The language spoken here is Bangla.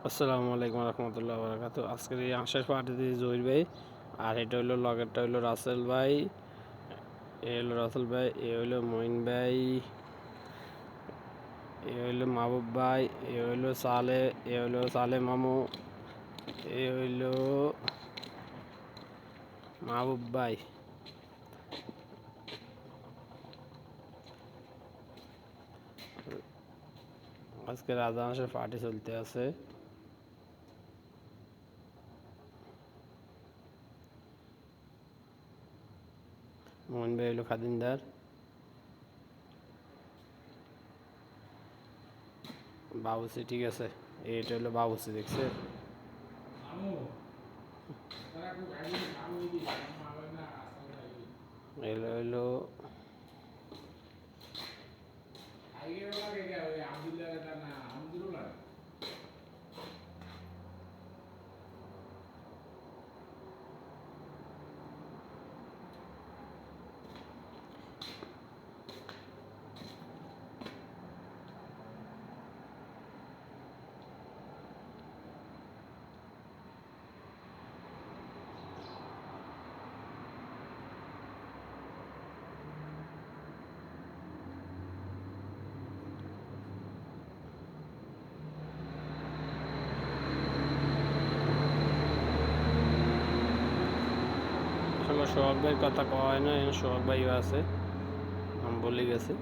আসসালামু আলাইকুম রহমতুল্লাহ বরকাত। আজকের এই আংশের পার্টিতে জহির ভাই, আর এটা হইলো লগেরটা হইলো রাসেল ভাই, এ হইলো রাসেল ভাই, এ হইলো মঈন ভাই, এ হইলো মাহবুব ভাই, এ হইলো সালে মামু, এ হইলো মাহবুব ভাই। আজকে রাজা আংশের পার্টি চলতে আছে। মঈন ভাই হইলো খাদিনদার, বাবুসি ঠিক আছে, এটা হইলো বাবুসি দেখছে। এগুলো হইলো সোহাগ ভাইয়ের কথা কওয়া হয় না, সোহাগ ভাইও আছে, আমি বলে গেছে।